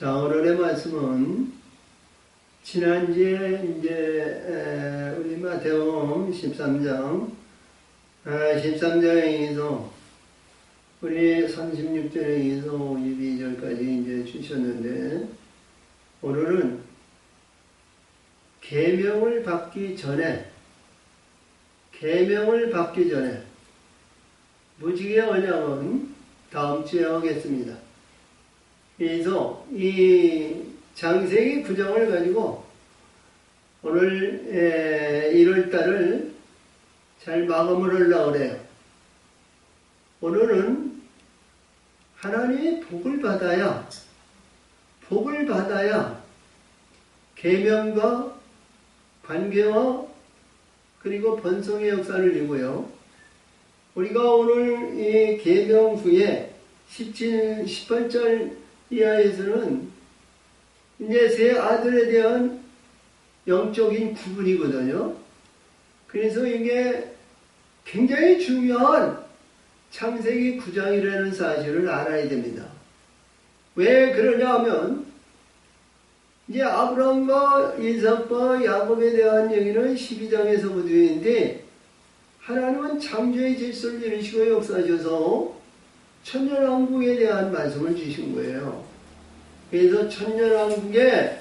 자, 오늘의 말씀은 지난주에 이제 우리 마태복음 13장 13장에서 우리 36절에서 52절까지 이제 주셨는데, 오늘은 계명을 받기 전에 무지개 언약은 다음 주에 하겠습니다. 그래서 이 창세기 9장을 가지고 오늘 1월달을 잘 마감을 하려고 그래요. 오늘은 하나님의 복을 받아야 계명과 관계와 그리고 번성의 역사를 이루고요. 우리가 오늘 이 계명 후에 18절 이하에서는 이제 세 아들에 대한 영적인 구분이거든요. 그래서 이게 굉장히 중요한 창세기 9장이라는 사실을 알아야 됩니다. 왜 그러냐 하면, 이제 아브라함과 이삭과 야곱에 대한 얘기는 12장에서부터 있는데, 하나님은 창조의 질서를 이루시고 역사하셔서 천년왕국에 대한 말씀을 주신 거예요. 그래서 천년왕국에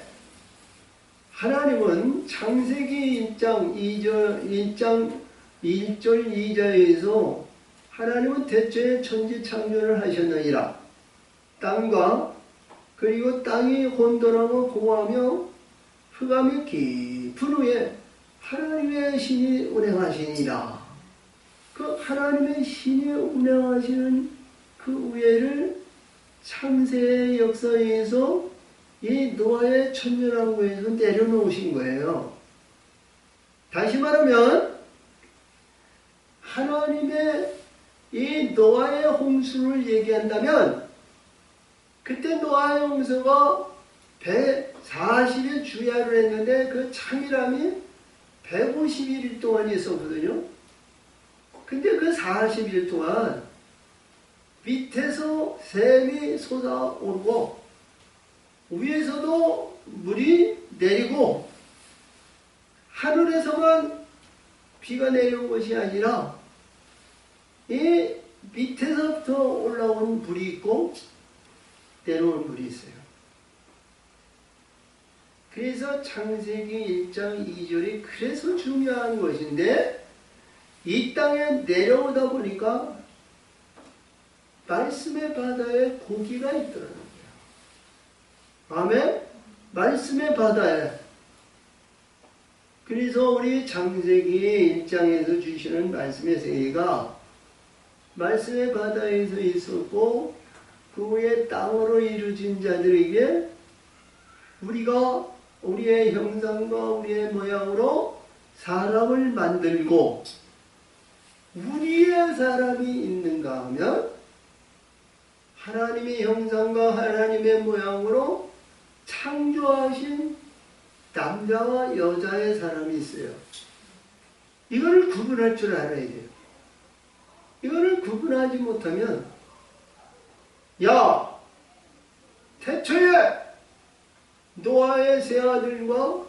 하나님은 창세기 1장 1절 2절에서 하나님은 대초에 천지 창조를 하셨느니라. 땅과 그리고 땅이 혼돈하고 공허하며 흑암이 깊은 후에 하나님의 신이 운행하시니라. 그 하나님의 신이 운행하시는 그 우애를 창세의 역사에서 이 노아의 천년왕국에서 내려놓으신 거예요. 다시 말하면 하나님의 이 노아의 홍수를 얘기한다면, 그때 노아의 홍수가 140일 주야를 했는데 그 참이람이 151일 동안 있었거든요. 근데 그 40일 동안 밑에서 샘이 솟아오르고 위에서도 물이 내리고, 하늘에서만 비가 내려온 것이 아니라 이 밑에서부터 올라온 불이 있고 내려온 불이 있어요. 그래서 창세기 1장 2절이 그래서 중요한 것인데, 이 땅에 내려오다 보니까 말씀의 바다에 고기가 있더라는 거예요. 아멘? 말씀의 바다에. 그래서 우리 창세기 1장에서 주시는 말씀의 세계가 말씀의 바다에서 있었고, 그 후에 땅으로 이루어진 자들에게 우리가 우리의 형상과 우리의 모양으로 사람을 만들고, 우리의 사람이 있는가 하면 하나님의 형상과 하나님의 모양으로 창조하신 남자와 여자의 사람이 있어요. 이거를 구분할 줄 알아야 돼요. 이거를 구분하지 못하면, 야, 태초에 노아의 세 아들과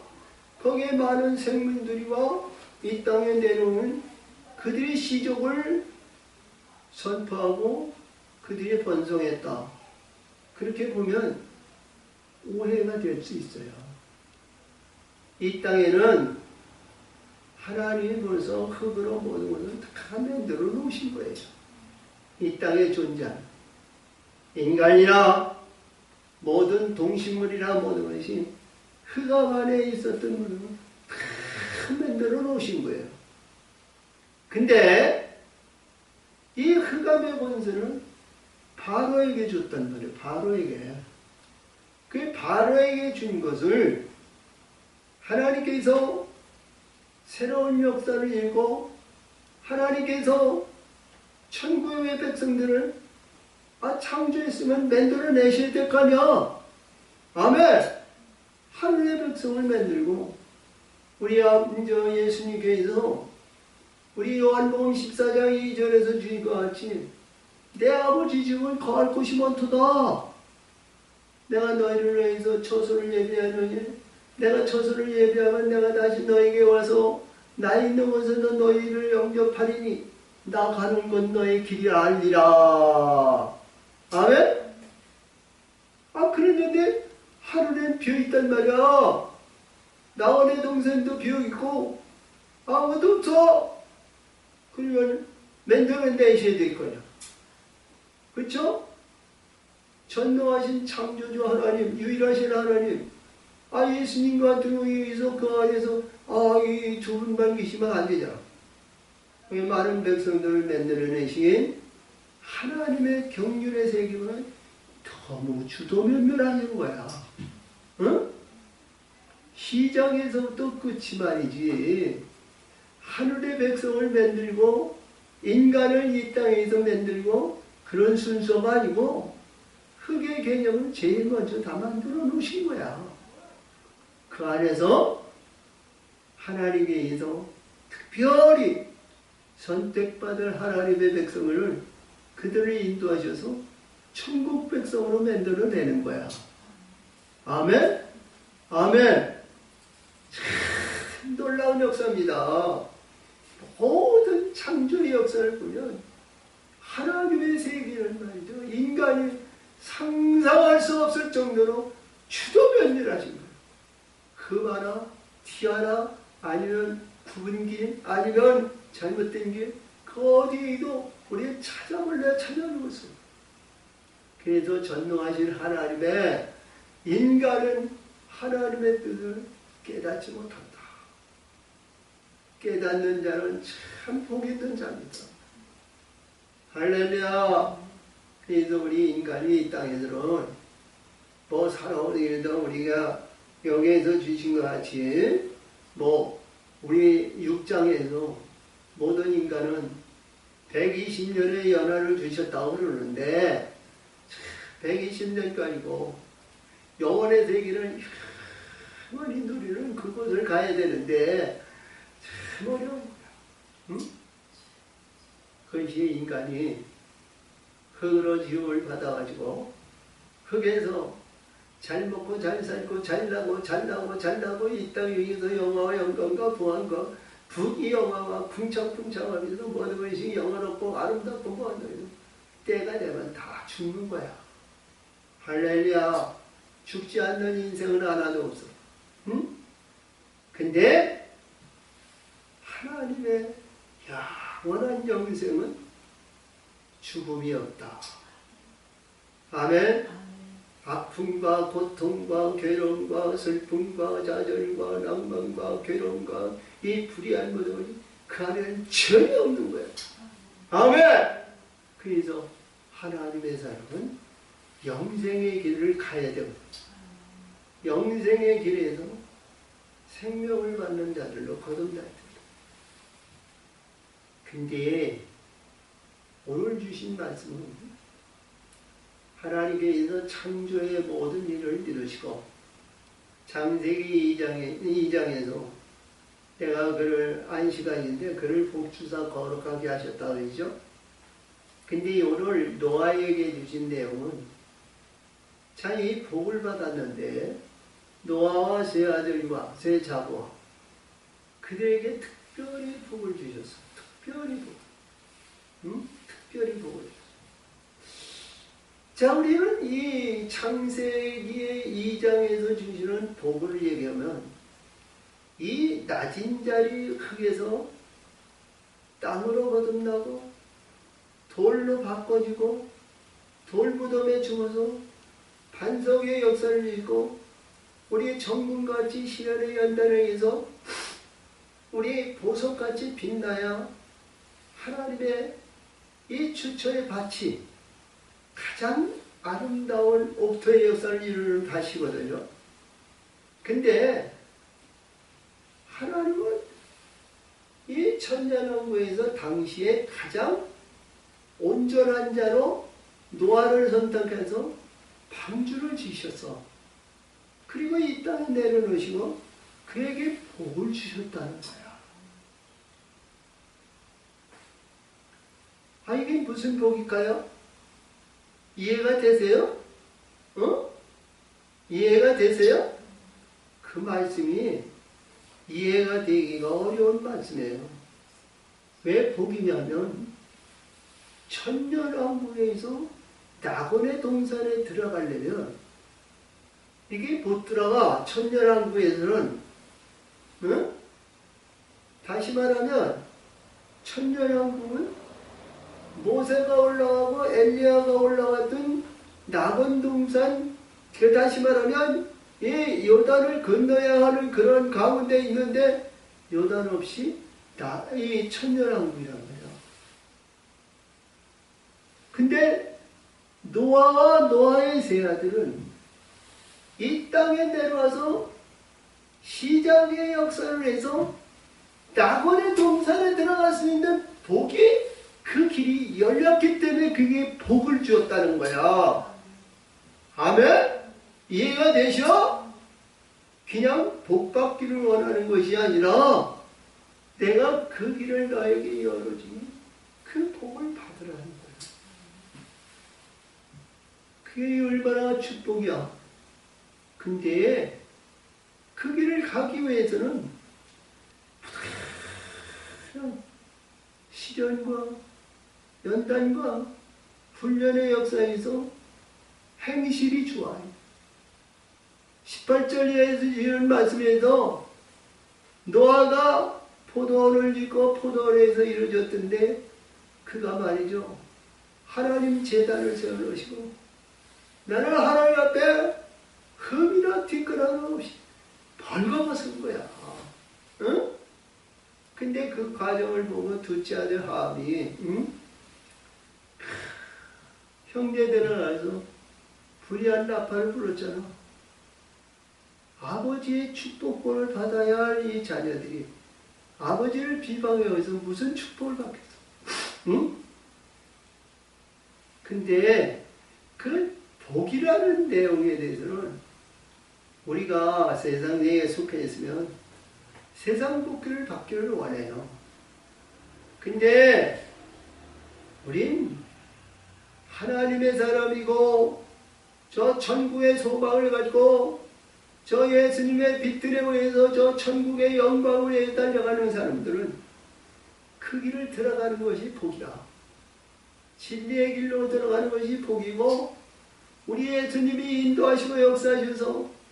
거기에 많은 생물들과 이 땅에 내려오는 그들의 시족을 선포하고 그들이 번성했다. 그렇게 보면 오해가 될 수 있어요. 이 땅에는 하나님이 벌써 흙으로 모든 것을 다 만들어 놓으신 거예요. 이 땅에 존재하는 인간이나 모든 동식물이나 모든 것이 흑암 안에 있었던 것을 다 만들어 놓으신 거예요. 근데 이 흑암의 권세는 바로에게 줬단 말이에요. 바로에게. 그 바로에게 준 것을 하나님께서 새로운 역사를 읽고, 하나님께서 천국의 백성들을 창조했으면 만들어내실 될 거 아니야. 아멘. 하늘의 백성을 만들고, 우리 예수님께서 우리 요한복음 14장 2절에서 주신 것 같이 내 아버지 집은 거할 곳이 많도다. 내가 너희를 위해서 처소를 예비하노니 내가 처소를 예비하면 내가 다시 너에게 와서 나 있는 곳에서 너희를 영접하리니 나 가는 곳 너의 길이 알리라. 아멘? 그랬는데 하루는 비어있단 말이야. 나와 내 동생도 비어있고 아무도 없어. 그러면 맨들은 내셔야 될 거냐. 그쵸? 전능하신 창조주 하나님, 유일하신 하나님, 예수님과 두 명이서 그 안에서 이 두 분만 계시면 안 되잖아. 많은 백성들을 만들어내신 하나님의 경륜의 세계는 너무 주도면밀하는 거야. 응? 시장에서부터 끝이 말이지. 하늘의 백성을 만들고 인간을 이 땅에서 만들고 그런 순서가 아니고 흙의 개념을 제일 먼저 다 만들어 놓으신 거야. 그 안에서 하나님에 의해서 특별히 선택받을 하나님의 백성을 그들을 인도하셔서 천국 백성으로 만들어내는 거야. 아멘? 아멘. 참 놀라운 역사입니다. 모든 창조의 역사를 보면 하나님의 세계는 말이죠. 인간이 상상할 수 없을 정도로 추도면밀하신 거예요. 금 하나, 티 하나, 아니면 굽은 길, 아니면 잘못된 길, 그 어디에도 우리 찾아볼래 찾아볼 수 없어요. 그래서 전능하신 하나님의 인간은 하나님의 뜻을 깨닫지 못한다. 깨닫는 자는 참 복 있는 자입니다. 할렐루야. 그래서 우리 인간이 이 땅에서는 살아오기도 우리가 여기에서 주신 것 같이 우리 6장에서 모든 인간은 120년의 연하를 주셨다고 그러는데 120년까지고 영원의 세계는 영원히 누리는 그곳을 가야 되는데 참 어려운 거야. 응? 그것이 인간이 흙으로 지음을 받아가지고 흙에서 잘 먹고 잘 살고 잘 나고 이 땅 위에서 영화와 영광과 부한과 북이 영화와 풍창하면서 모든 것이 영원하고 아름답고 모든 때가 되면 다 죽는 거야. 할렐루야. 죽지 않는 인생은 하나도 없어. 응? 근데 하나님의 영원한 영생은 죽음이 없다. 아멘. 아픔과 고통과 괴로움과 슬픔과 좌절과 낭만과 괴로움과 이 불의한 모든 것이 그 안에는 전혀 없는 거예요. 아멘. 그래서 하나님의 사람은 영생의 길을 가야 되고 영생의 길에서 생명을 받는 자들로 거듭나야 됩니다. 근데 오늘 주신 말씀은 하나님께서 창조의 모든 일을 이루시고 창세기 2장에서 내가 그를 안식하는데 그를 복주사 거룩하게 하셨다고 그러죠. 근데 오늘 노아에게 주신 내용은 자기 복을 받았는데 노아와 세 아들과 세 자부와 그들에게 특별히 복을 주셨어. 특별히 복. 응? 특별히 복을 주셨어. 자, 우리는 이 창세기의 2장에서 주시는 복을 얘기하면 이 낮은 자리 흙에서 땅으로 거듭나고 돌로 바꿔지고 돌무덤에 죽어서 반석의 역사를 읽고 우리의 정금같이 시련의 연단에 의해서 우리 보석같이 빛나야 하나님의 이 주처의 밭이 가장 아름다운 옥토의 역사를 이루는 밭이거든요. 근데 하나님은 이 천년왕국에서 당시에 가장 온전한 자로 노아를 선택해서 방주를 지으셨어. 그리고 이 땅에 내려놓으시고 그에게 복을 주셨다는 거야. 이게 무슨 복일까요? 이해가 되세요? 이해가 되세요? 그 말씀이 이해가 되기가 어려운 말씀이에요. 왜 복이냐면 천년왕국에서 낙원의 동산에 들어가려면 이게 못 들어가. 천년왕국에서는 응? 다시 말하면 천년왕국은 모세가 올라가고 엘리야가 올라갔던 낙원동산, 그 다시 말하면 이 요단을 건너야 하는 그런 가운데 있는데 요단 없이 이 천년왕국이란 거예요. 근데 노아와 노아의 세 아들은 이 땅에 내려와서 시작의 역사를 해서 낙원의 동산에 들어갈 수 있는 복이 그 길이 열렸기 때문에 그게 복을 주었다는 거야. 아멘? 이해가 되셔? 그냥 복 받기를 원하는 것이 아니라 내가 그 길을 나에게 열어주니 그 복을 받으라는 거야. 그게 얼마나 축복이야. 근데 그 길을 가기 위해서는 시련과 연단과 훈련의 역사에서 행실이 좋아요. 18절에서 이런 말씀에서 노아가 포도원을 짓고 포도원에서 이루어졌던데 그가 말이죠. 하나님 제단을 세워놓으시고 나는 하나님 앞에 흠이나 뒷거람 없이 벌거벗은 거야. 응? 근데 그 과정을 보고 둘째 아들 하함이 형제들을 알아서 불의한 나팔을 불었잖아. 아버지의 축복권을 받아야 할 이 자녀들이 아버지를 비방해서 무슨 축복을 받겠어? 응? 근데 그 복이라는 내용에 대해서는 우리가 세상에 속해 있으면 세상 복귀를 받기를 원해요. 근데 우린 하나님의 사람이고 저 천국의 소망을 가지고 저 예수님의 빛들에 의해서 저 천국의 영광을 위해 달려가는 사람들은 그 길을 들어가는 것이 복이라. 진리의 길로 들어가는 것이 복이고 우리 예수님이 인도하시고 역사하셔서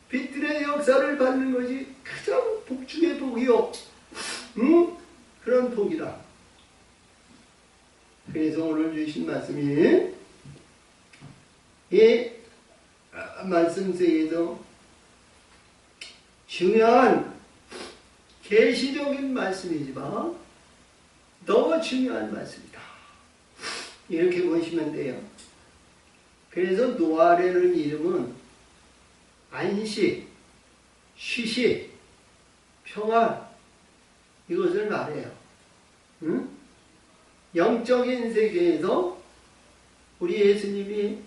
빛들의 역사를 받는 것이 가장 복 중의 복이요. 그런 복이라. 그래서 오늘 주신 말씀이 이 말씀 속에서 중요한 계시적인 말씀이지만 너무 중요한 말씀이다. 이렇게 보시면 돼요. 그래서 노아라는 이름은 안식, 휴식, 평안 이것을 말해요. 응? 영적인 세계에서 우리 예수님이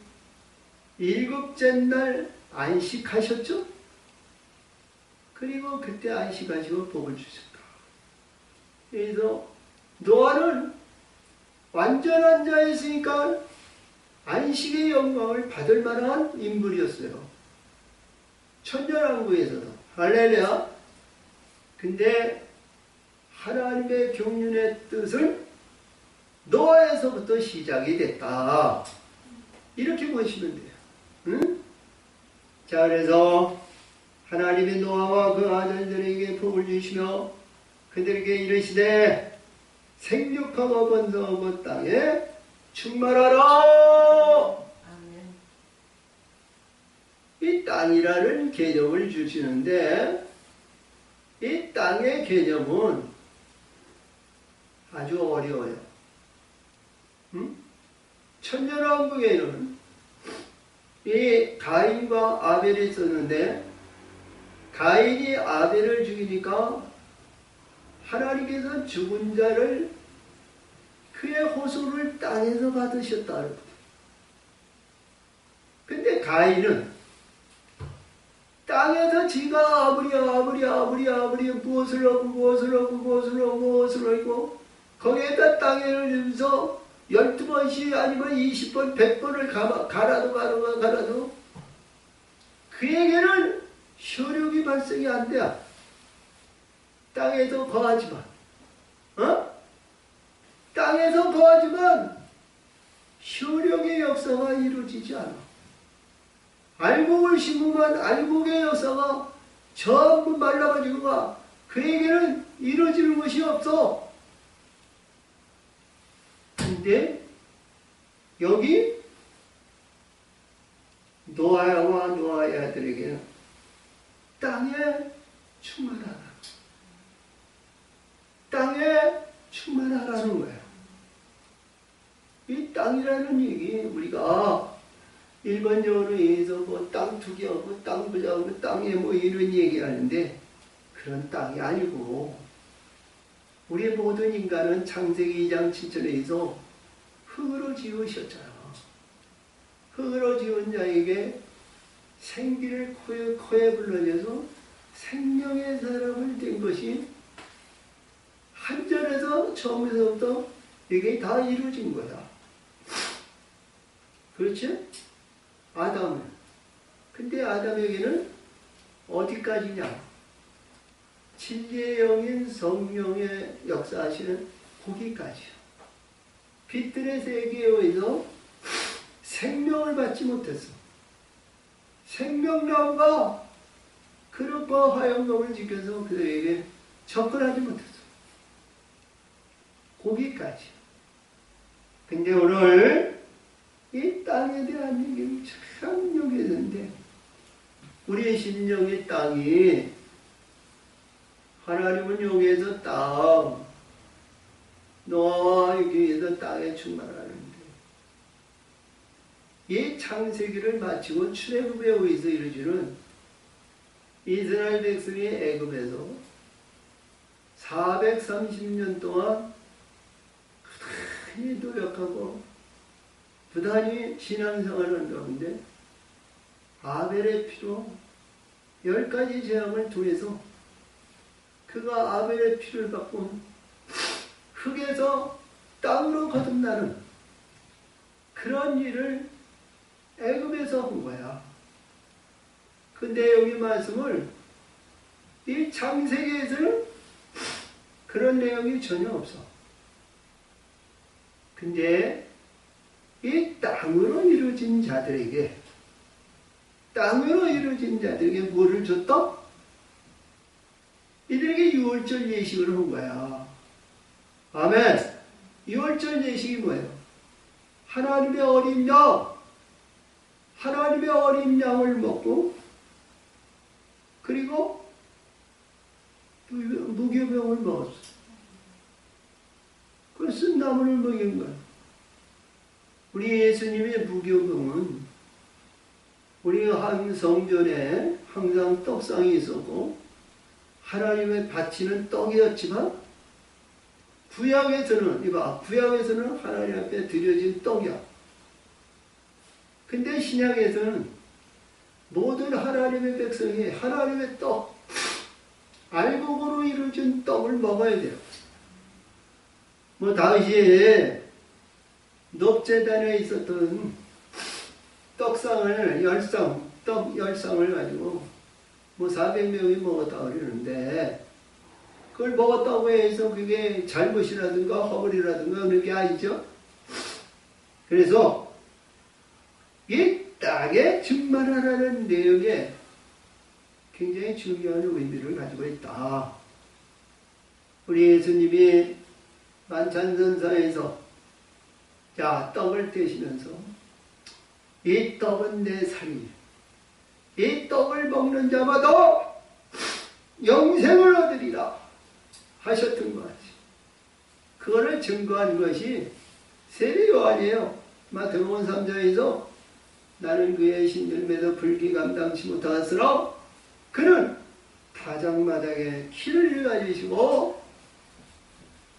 일곱째 날 안식하셨죠? 그리고 그때 안식하시고 복을 주셨다. 그래서 노아는 완전한 자였으니까 안식의 영광을 받을 만한 인물이었어요. 천년왕국에서도. 할렐루야. 근데 하나님의 경륜의 뜻은 노아에서부터 시작이 됐다. 이렇게 보시면 돼요. 응? 자, 그래서 하나님의 노아와 그 아들들에게 복을 주시며 그들에게 이르시되 생육하고 번성하고 땅에 충만하라. 이 땅이라는 개념을 주시는데 이 땅의 개념은 아주 어려워요. 천년왕국에는 이 가인과 아벨이 있었는데 가인이 아벨을 죽이니까 하나님께서 죽은 자를 그의 호소를 땅에서 받으셨다. 근데 가인은 땅에서 지가 아무리 무엇을 하고 거기에다 땅에를 주면서 12번씩 아니면 20번 100번을 갈아도 그에게는 효력이 발생이 안 돼. 땅에서 거하지만, 땅에서 거하지만 효력의 역사가 이루어지지 않아. 알곡을 심으면 알곡의 역사가 전부 말라가지고 가. 그에게는 이루어지는 것이 없어. 근데 여기 노아와 노아의 아들에게는 땅에 충만하라. 땅에 충만하라는 거예요. 이 땅이라는 얘기 우리가 일반적으로 해서 뭐 땅 투기하고 땅 부자하고 땅에 뭐 이런 얘기하는데 그런 땅이 아니고 우리 모든 인간은 창세기 2장 7절에서 흙으로 지으셨잖아. 흙으로 지은 자에게 생기를 코에 불러줘서 생명의 사람을 된 것이 한절에서 처음에서부터 이게 다 이루어진 거야. 그렇지? 아담은. 근데 아담에게는 어디까지냐? 진리의 영인 성령의 역사하시는 거기까지요. 빛들의 세계에서 생명을 받지 못했어. 생명나무가 그릇과 화영목을 지켜서 그들에게 접근하지 못했어. 거기까지. 근데 오늘 이 땅에 대한 얘기는 참 여기는데 우리의 심령의 땅이 하나님은 여기에서 땅 노아와 여기에서 땅에 충만하는데 이 창세기를 마치고 출애굽에 의해서 이루어지는 이스라엘 백성이 애굽에서 430년 동안 부단히 노력하고 부단히 신앙생활을 하는데 아벨의 피로 10가지 재앙을 통해서 그가 아벨의 피를 받고 흙에서 땅으로 거듭나는 그런 일을 애굽에서 한 거야. 근데 여기 말씀을 이 창세기에서는 그런 내용이 전혀 없어. 근데 이 땅으로 이루어진 자들에게 뭐를 줬다? 이들에게 유월절 예식을 한 거야. 아멘. 유월절 예식이 뭐예요? 하나님의 어린 양을 먹고 그리고 무교병을 먹었어. 그 쓴 나무를 먹인 거야. 우리 예수님의 무교병은 우리 한 성전에 항상 떡상이 있었고 하나님의 바치는 떡이었지만 구약에서는 하나님 앞에 드려진 떡이야. 근데 신약에서는 모든 하나님의 백성이 하나님의 떡, 알곡으로 이루어진 떡을 먹어야 돼요. 뭐 당시에 녹제단에 있었던 떡상을 떡 10상을 가지고 뭐 400명이 먹었다 그러는데 그걸 먹었다고 해서 그게 잘못이라든가 허물이라든가 그런 게 아니죠. 그래서 이 땅에 충만하라는 내용에 굉장히 중요한 의미를 가지고 있다. 우리 예수님이 만찬선상에서 자 떡을 떼시면서 이 떡은 내 살이 이 떡을 먹는 자마다 영생을 얻으리라 하셨던 것 같아요. 그거를 증거한 것이 세례 요한이에요. 마태복음 3장에서 나는 그의 신들매도 불기 감당치 못하였으나 그는 타작마당에 키를 가지시고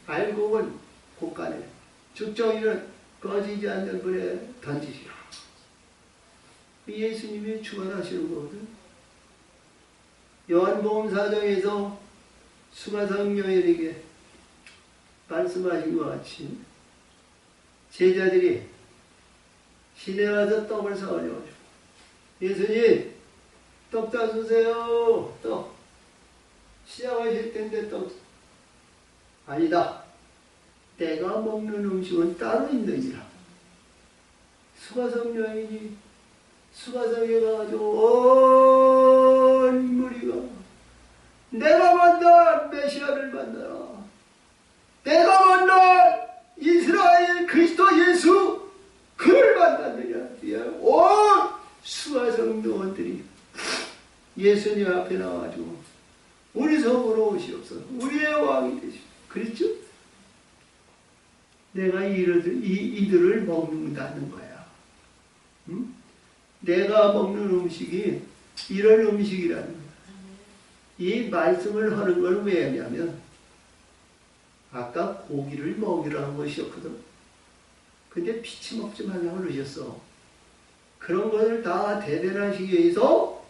알곡은 곳간에 죽정이는 꺼지지 않는 불에 던지시라. 예수님이 주관하시는 거거든. 요한복음 4장에서 수가성녀에게 말씀하신 것 같이 제자들이 시내 가서 떡을 사가지고 예수님 떡 싸주세요. 떡. 시작하실 텐데 떡. 아니다. 내가 먹는 음식은 따로 있느니라. 수가성 여인이 수가성에 가가지고 온 무리가 내가 만난 메시아를 만나라. 내가 만난 이스라엘 그리스도 예수 그를 만났느냐. 온 수가성 노원들이 예수님 앞에 나와가지고 우리 성으로 오시옵소서. 우리의 왕이 되시오. 그랬죠? 내가 이들을 먹는다는 거야. 응? 내가 먹는 음식이 이런 음식이라는 거야. 이 말씀을 하는 건 왜냐면 아까 고기를 먹이라는 것이었거든. 근데 피치 먹지 말라고 그러셨어. 그런 것을 다 대변하시기 위해서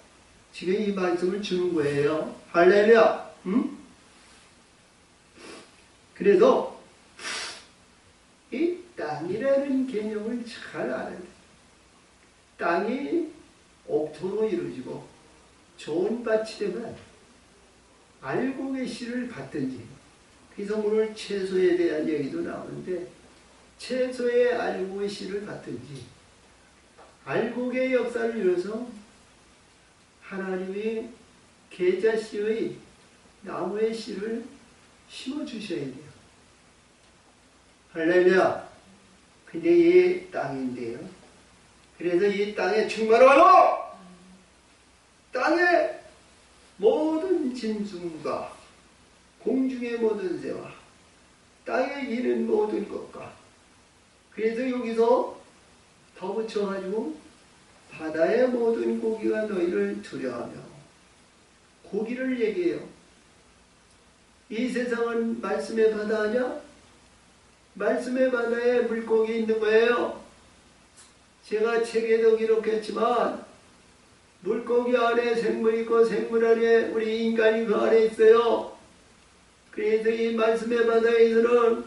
지금 이 말씀을 주는 거예요. 할렐루야. 응? 그래서 이 땅이라는 개념을 잘 알아야 돼. 땅이 옥토로 이루어지고 좋은 밭이 되면 알곡의 씨를 받든지, 그래서 오늘 채소에 대한 얘기도 나오는데 채소의 알곡의 씨를 받든지 알곡의 역사를 이뤄서 하나님이 계자씨의 나무의 씨를 심어주셔야 돼요. 할렐루야. 근데 이 땅인데요. 그래서 이 땅에 충만하고 땅의 모든 짐승과 공중의 모든 새와 땅에 기는 모든 것과, 그래서 여기서 더 붙여가지고 바다의 모든 고기가 너희를 두려워하며, 고기를 얘기해요. 이 세상은 말씀의 바다냐? 말씀의 바다에 물고기 있는 거예요. 제가 책에도 기록했지만 물고기 안에 생물이 있고 생물 안에 우리 인간이 그 안에 있어요. 그래서 이 말씀의 바다에서는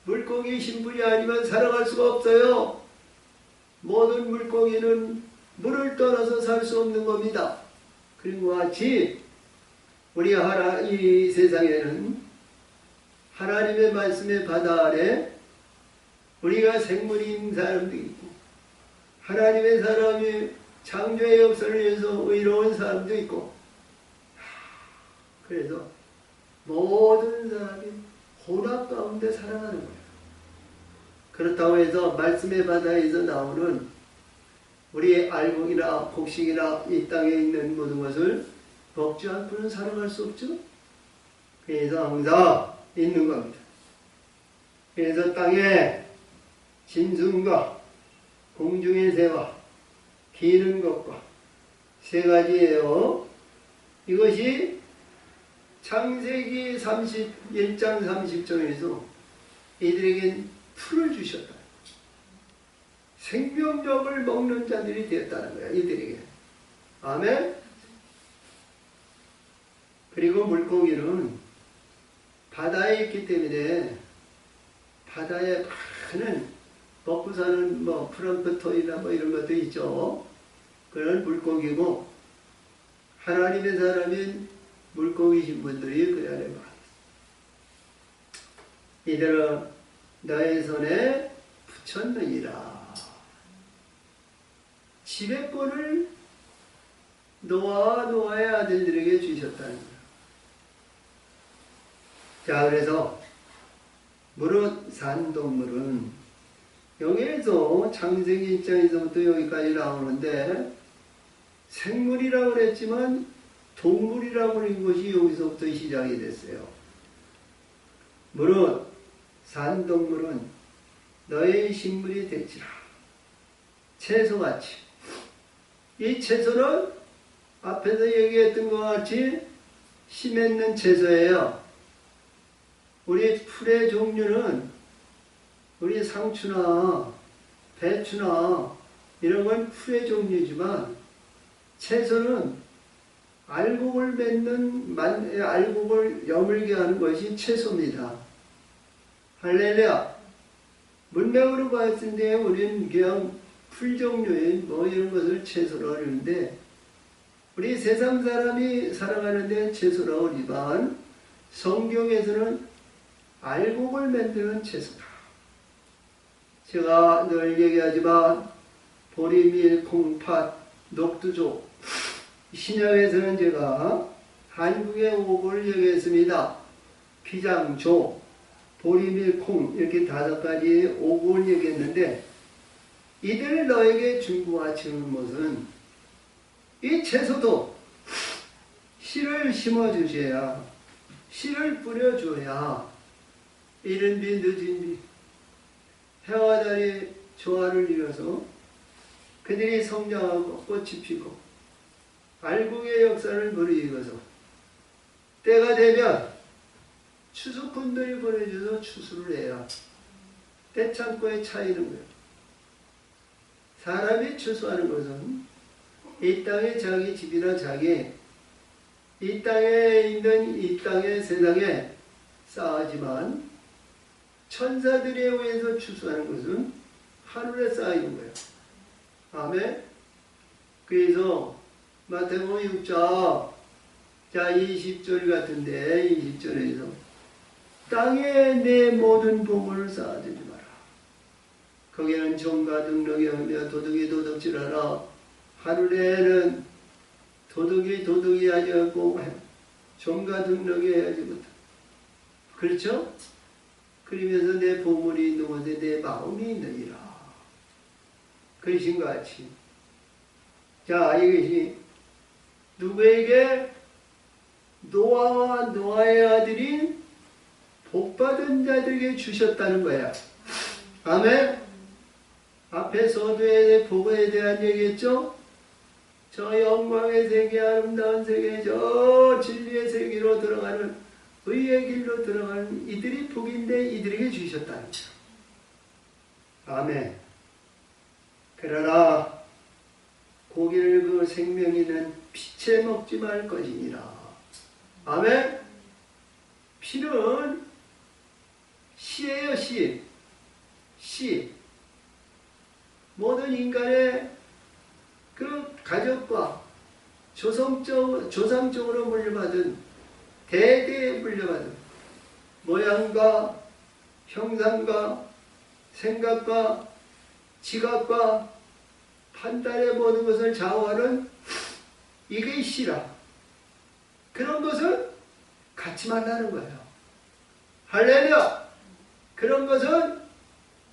물고기 신분이 아니면 살아갈 수가 없어요. 모든 물고기는 물을 떠나서 살 수 없는 겁니다. 그리고 같이 우리 이 세상에는 하나님의 말씀의 바다 아래 우리가 생물인 사람도 있고, 하나님의 사람이 창조의 역사를 위해서 의로운 사람도 있고, 그래서 모든 사람이 혼합 가운데 살아가는 거예요. 그렇다고 해서 말씀의 바다에서 나오는 우리의 알곡이나 곡식이나 이 땅에 있는 모든 것을 먹지 않고는 살아갈 수 없죠. 그래서 항상 있는 겁니다. 그래서 땅에 짐승과 공중의 새와 기는 것과 세 가지예요. 이것이 창세기 1장 30절에서 이들에겐 풀을 주셨다. 생명력을 먹는 자들이 되었다는 거야, 이들에게. 아멘. 그리고 물고기는 바다에 있기 때문에 바다에 많은 먹고 사는 플랑크톤이나 이런 것도 있죠. 그런 물고기고, 하나님의 사람인 물고기신 분들이 그 안에 많아요. 이들은 너의 손에 붙였느니라. 지배권을 노아의 아들들에게 주셨다는 거예요. 자, 그래서 무릇 산동물은 여기에서 창세기 1장에서부터 여기까지 나오는데 생물이라고 그랬지만 동물이라고 하는 것이 여기서부터 시작이 됐어요. 무릇 산동물은 너의 식물이 될지라. 채소같이. 이 채소는 앞에서 얘기했던 것 같이 씨 맺는 채소예요. 우리 풀의 종류는 우리 상추나 배추나 이런 건 풀의 종류지만 채소는 알곡을 맺는, 알곡을 여물게 하는 것이 채소입니다. 할렐루야. 문맥으로 봤을 때 우리는 그냥 풀 종류의 이런 것을 채소로 하는데, 우리 세상 사람이 살아가는 데 채소라오지만 성경에서는 알곡을 만드는 채소다. 제가 늘 얘기하지만 보리밀, 콩팥, 녹두족, 신약에서는 제가 한국의 오곡을 얘기했습니다. 피장조, 보리밀, 콩 이렇게 5가지 오곡을 얘기했는데 이들을 너에게 중고와 치는 것은 이 채소도 씨를 심어주셔야, 씨를 뿌려줘야 이른 비 늦은 비 해와 달이 조화를 이뤄서 그들이 성장하고 꽃이 피고 알곡의 역사를 무르익어서 때가 되면 추수꾼들이 보내줘서 추수를 해야 때창고에 차이는 거예요. 사람이 추수하는 것은 이 땅에 자기 집이나 자기 이 땅에 있는 이 땅의 세상에 쌓아지만 천사들에 의해서 추수하는 것은 하늘에 쌓이는 거예요. 아멘. 그래서 마태복음 6장 20절 같은데 20절에서 땅에 내 모든 보물을 쌓아두지 마라. 거기에는 정과 등럭이 하며 도둑이 도둑질하라. 하늘에는 도둑이 아니었고 정과 등럭이 해야지 못하. 그렇죠? 그러면서 내 보물이 있는 곳에 내 마음이 있느니라. 그러신 것 같이. 자, 이것이 누구에게? 노아와 노아의 아들인 복받은 자들에게 주셨다는 거야. 아멘? 앞에 서두에 복에 대한 얘기했죠? 저 영광의 세계, 아름다운 세계, 저 진리의 세계로 들어가는, 의의 길로 들어가는 이들이 복인데 이들에게 주셨다는 거야. 아멘. 그러나 고기를 그 생명이는 피채 먹지 말 것이니라. 아멘. 피는 씨예요, 씨. 씨. 모든 인간의 그 가족과 조상적으로 물려받은, 대대에 물려받은 모양과 형상과 생각과 지각과 판단의 모든 것을 좌우하는 이게 씨라. 그런 것은 갖지 말라는 거예요. 할렐루야! 그런 것은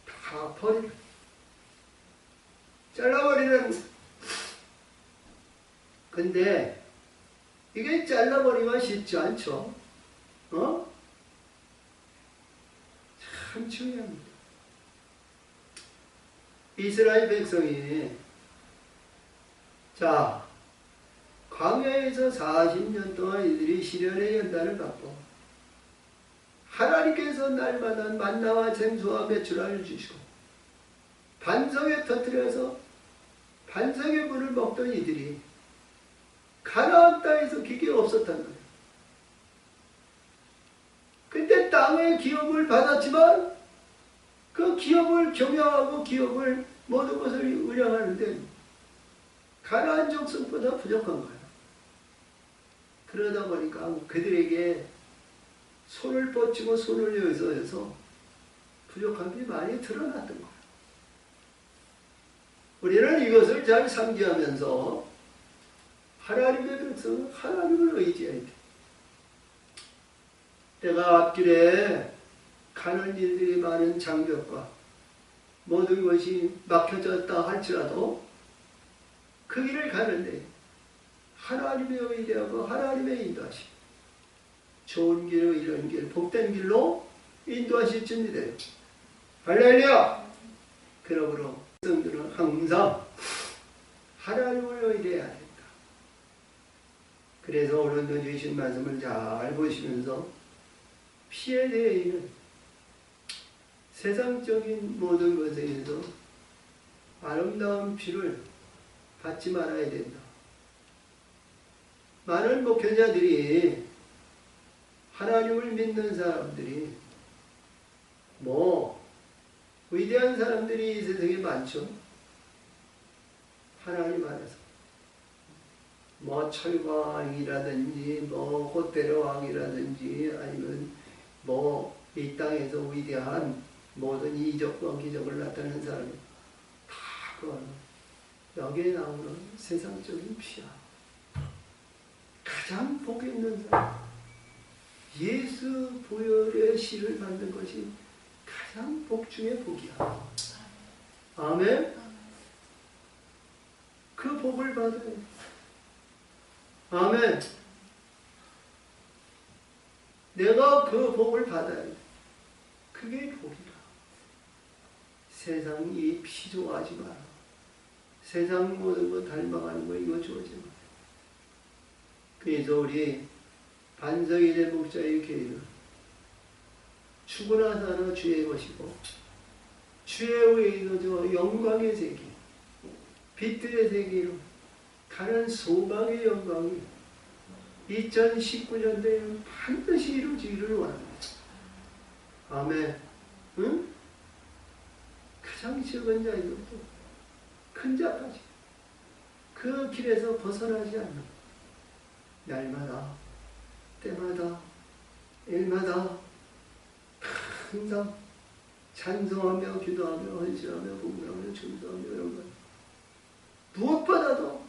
다 버리는, 잘라버리는. 근데 이게 잘라버리면 쉽지 않죠. 참 중요합니다. 이스라엘 백성이 광야에서 40년 동안 이들이 시련의 연단을 받고 하나님께서 날마다 만나와 생수와 메추라를 주시고 반석에 터뜨려서 반석의 물을 먹던 이들이 가나안 땅에서 그게 없었단 거예요. 근데 땅의 기업을 받았지만 그 기업을 경영하고 기업을 모든 것을 운영하는데 가나안 족속보다 부족한 거예요. 그러다 보니까 그들에게 손을 뻗치고 손을 여서 부족한 게 많이 드러났던 거예요. 우리는 이것을 잘 상기하면서 하나님의 백성은 하나님을 의지해야 돼. 때가 앞길에 가는 일들이 많은 장벽과 모든 것이 막혀졌다 할지라도 그 길을 가는데 하나님의 의지하고 하나님의 인도하심, 좋은 길, 이런 길, 복된 길로 인도하실 준비돼요. 할렐루야! 그러므로 백성들은 항상 하나님을 의지해야 된다. 그래서 오늘도 주신 말씀을 잘 보시면서 피에 대해서는 세상적인 모든 것에서 아름다운 피를 받지 말아야 된다. 많은 목회자들이, 하나님을 믿는 사람들이, 위대한 사람들이 이 세상에 많죠. 하나님 안에서 뭐 철광왕이라든지 뭐 호텔의 왕이라든지 아니면 뭐 이 땅에서 위대한 모든 이적과 기적을 나타내는 사람이 다 그거는 여기에 나오는 세상적인 피야. 가장 복 있는 사람, 예수 보혈의 씨를 받는 것이 가장 복 중의 복이야. 아멘. 그 복을 받아야 돼. 아멘. 내가 그 복을 받아야 돼. 그게 복이다. 세상이 필요하지 마라. 세상 모든 거 닮아가는 거 이거 좋아하지 마라. 그래서 우리 반석이대 목자의 교회는 추구나 사나 주의 것이고 주의 의에서 저 영광의 세계, 빛들의 세계로 가는 소망의 영광이 2019년도에는 반드시 이루어지기를 원합니다. 아멘. 응? 가장 적은 자에서부터 큰 자까지 그 길에서 벗어나지 않는 날마다 때마다 일마다 항상 찬송하며 기도하며 헌신하며 공부하며 준수하며 이런 것 무엇보다도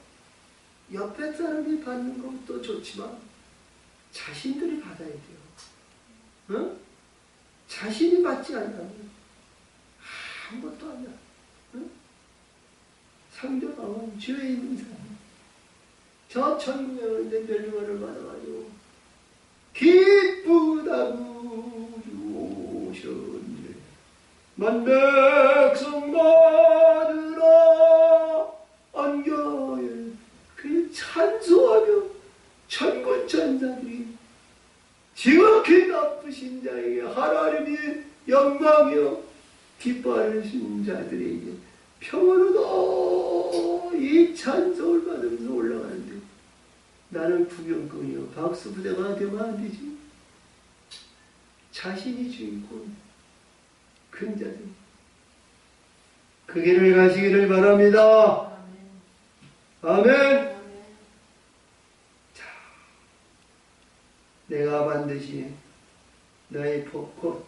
옆에 사람이 받는 것도 좋지만 자신들이 받아야 돼요. 응? 자신이 받지 않으면 아무것도 아니야. 응? 상대방은 죄에 있는 사람. 저 천국에 오는데 멸류관을 받아가지고 기쁘다고 오셨네. 만백성 받으라 안겨에 그 찬송하며 천군 천사들이 지극히 나쁘신 자에게 하나님이 영광이요 기뻐하시는 자들에게 평안으로 이 찬송을 받으면서 올라가는데 나는 구경꾼이요 박수 부대가 되면 안 되지. 자신이 주인공 큰 자들 그 길을 가시기를 바랍니다. 아멘. 자, 내가 반드시 너의 곧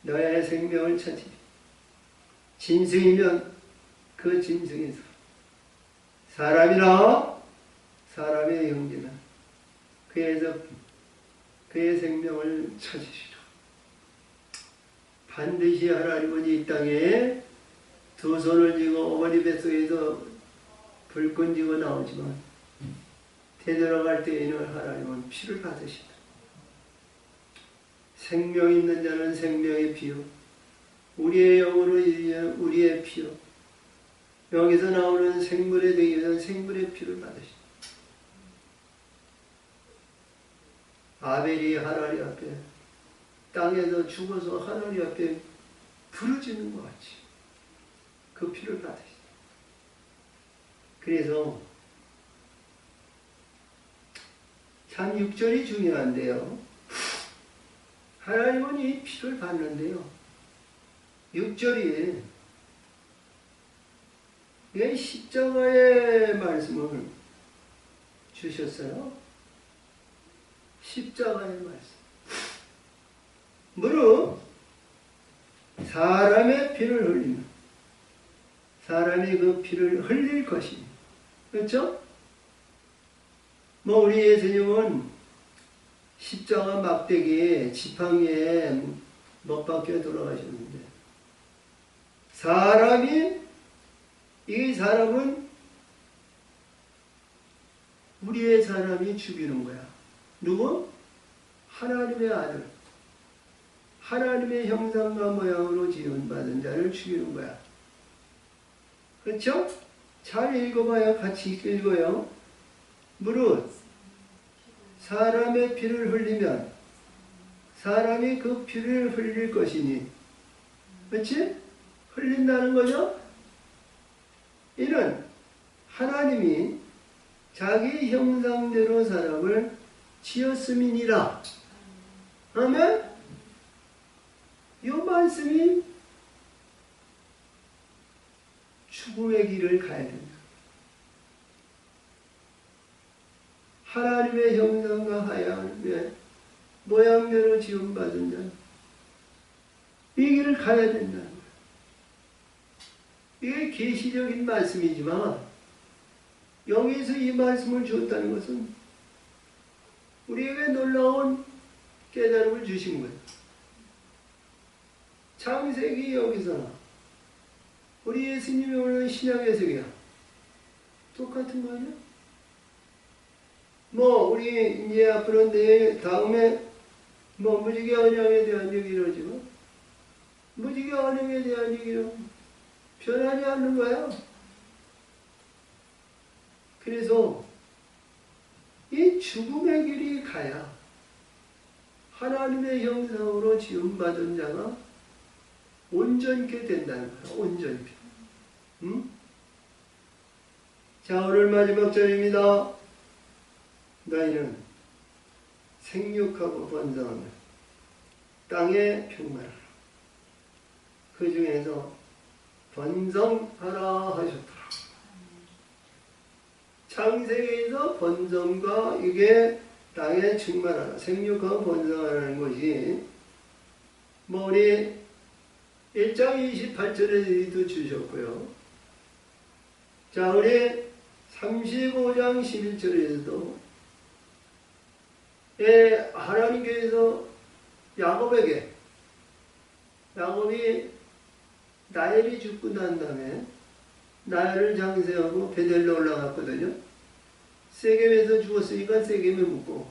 너의 생명을 찾으리. 짐승이면 그 짐승에서 사람이나 사람의 형제나 그에서 그의 생명을 찾으시라. 반드시 하나님은 이 땅에 두 손을 쥐고 어머니 뱃속에서 불끈 쥐고 나오지만 되돌아갈 때에는 하나님은 피를 받으신다. 생명 있는 자는 생명의 피요 우리의 영으로 이르는 우리의 피요 여기서 나오는 생물에 대해서는 생물의 피를 받으신다. 아벨이 하나님 앞에 땅에서 죽어서 하나님 앞에 부르짖는 것 같이 그 피를 받으신다. 그래서 참 6절이 중요한데요. 하나님은 이 피를 받는데요. 6절이 왜 십자가의 말씀을 주셨어요? 십자가의 말씀. 무릇 사람의 피를 흘리면 사람이 그 피를 흘릴 것이니. 그렇죠? 뭐 우리 예수님은 십자가 막대기에 지팡이에 못 박혀 돌아가셨는데 이 사람은 우리의 사람이 죽이는 거야. 누구? 하나님의 아들. 하나님의 형상과 모양으로 지음받은 자를 죽이는 거야. 그렇죠? 잘 읽어봐요. 같이 읽어요. 무릇 사람의 피를 흘리면 사람이 그 피를 흘릴 것이니. 그렇지? 흘린다는 거죠? 이는 하나님이 자기 형상대로 사람을 지었음이니라. 아멘? 이 말씀이 죽음의 길을 가야 된다. 하나님의 형상과 하나님의 모양대로 지음받은 자, 이 길을 가야 된다는 거예요. 이게 계시적인 말씀이지만 영에서 이 말씀을 주었다는 것은 우리에게 놀라운 깨달음을 주신 거예요. 창세기 여기서 우리 예수님이 오는 신약의 세계야 똑같은 거 아니야? 우리 이제 앞으로 다음에 무지개 언약에 대한 얘기를 하지만 무지개 언약에 대한 얘기는 변하지 않는 거야. 그래서 이 죽음의 길이 가야 하나님의 형상으로 지음받은 자가 온전케 된다는 거야. 온전케. 응? 자, 오늘 마지막 절입니다. 너희는 생육하고 번성하며 땅에 평만하라. 그 중에서 번성하라 하셨더라. 창세기에서 번성과 이게 땅에 충만하라, 생육하고 번성하라는 것이 우리 1장 28절에도 주셨고요. 자, 우리 35장 11절에서도 하나님께서 야곱이 라헬이 죽고 난 다음에 라헬을 장세하고 베델로 올라갔거든요. 세겜에서 죽었으니까 세겜에 묻고,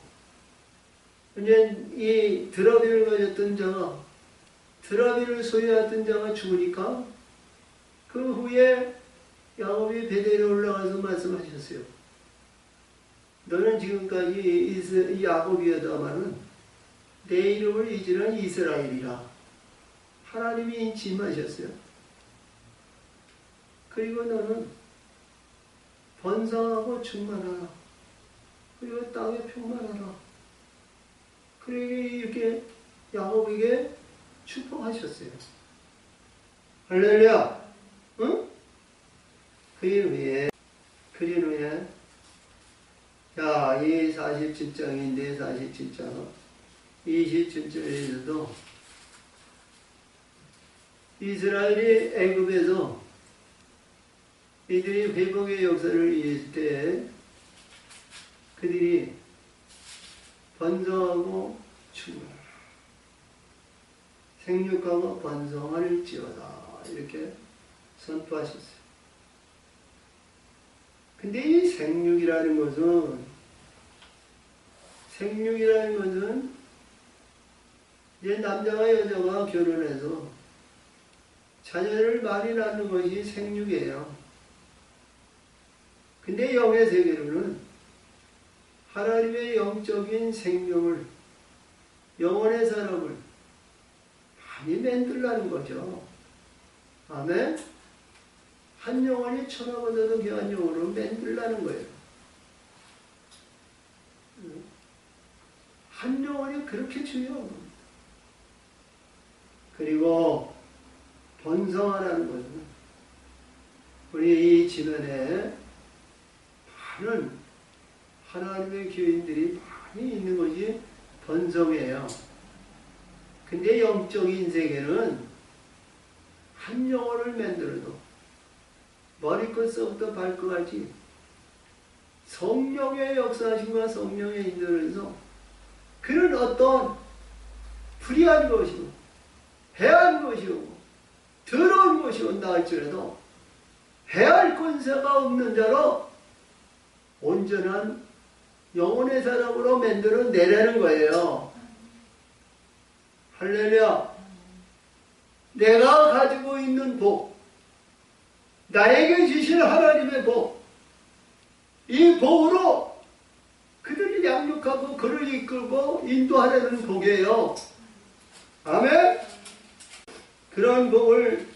이제 이 드라비를 가졌던 자가, 드라비를 소유했던 자가 죽으니까 그 후에 야곱이 베델에 올라가서 말씀하셨어요. 너는 지금까지 야곱이었다마는 내 이름을 잊으란 이스라엘이라. 하나님이 인침하셨어요. 그리고 너는 번성하고 충만하라. 그리고 땅에 평만하라. 그리고 이렇게 야곱에게 축복하셨어요. 할렐루야. 응? 그린 후에 자, 이 47장인데 47장 27절에서도 이스라엘이 애굽에서 이들이 회복의 역사를 이을 때 그들이 번성하고 충만하라, 생육하고 번성할지어다 이렇게 선포하셨어요. 근데 이 생육이라는 것은 이제 남자와 여자가 결혼해서 자녀를 많이 낳는 것이 생육이에요. 근데 영의 세계로는 하나님의 영적인 생명을, 영혼의 사람을 많이 만들라는 거죠. 아멘? 한 영혼이 천하보다도 귀한 영혼으로 만들라는 거예요. 한 영혼이 그렇게 중요한 겁니다. 그리고 번성하라는 것은 우리 이 지면에 많은 하나님의 교인들이 많이 있는 것이 번성이에요. 근데 영적인 세계는 한 영혼을 만들어도 머리끝서부터 발끝까지 성령의 역사하심과 성령의 인도에서 그런 어떤 불의한 것이고 해한 것이고 더러운 것이 온다 할지라도 해할 권세가 없는 자로 온전한 영혼의 사람으로 만들어 내라는 거예요. 할렐루야. 내가 가지고 있는 복, 나에게 주신 하나님의 복, 이 복으로 그들을 양육하고 그를 이끌고 인도하려는 복이에요. 아멘? 그런 복을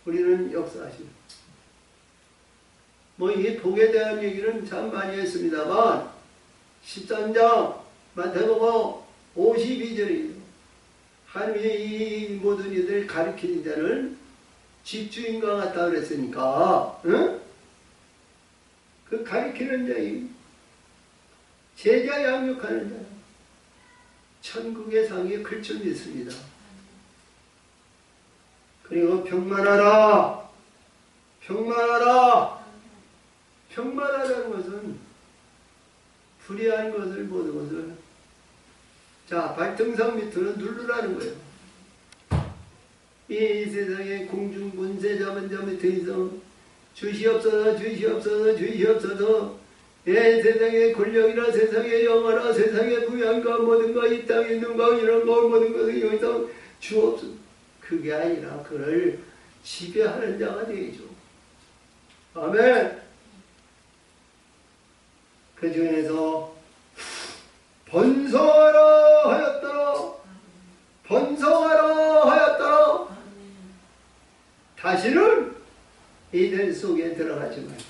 우리는 역사하십니다. 이 복에 대한 얘기는 참 많이 했습니다만 13장 마태복음 52절이에요. 하나님이 이 모든 이들을 가리키는 자를 집주인과 같다 그랬으니까, 응? 그 가리키는 자이 제자 양육하는 자는 천국의 상이 클 줄 믿습니다. 그리고 평만하라. 평만하라. 평만하다는 것은 불의한 것을 모든 것을 자 발등상 밑으로 누르라는 거예요. 이 세상에 공중분세자만 자 밑에 있어 주시옵소서 주시옵소서 주시옵소서. 예, 세상의 권력이나 세상의 영화나 세상의 부양과 모든 것 이 땅에 있는 것 이런 것 모든 것을 여기서 주옵소서. 그게 아니라 그를 지배하는 자가 되죠. 아멘. 그 중에서 번성하라 하였더라. 번성하라 하였더라. 다시는 이들 속에 들어가지 말고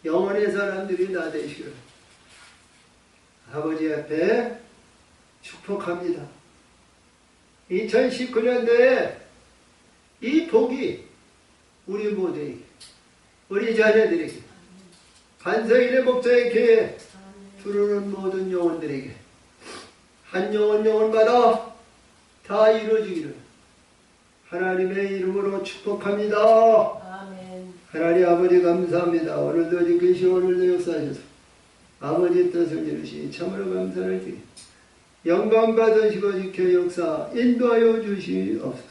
영원의 사람들이 다 되시기를 아버지 앞에 축복합니다. 2019년도에 이 복이 우리 모두에게 우리 자녀들에게 반석인의 목자의 교회 부르는 모든 영혼들에게 한 영혼마다 다 이루어지기를 하나님의 이름으로 축복합니다. 아멘. 하나님 아버지 감사합니다. 오늘도 지키시고 오늘도 역사하셔서 아버지 뜻을 이루시 참으로 감사를 드립니다. 영광 받으시고 지켜 역사 인도하여 주시옵소서.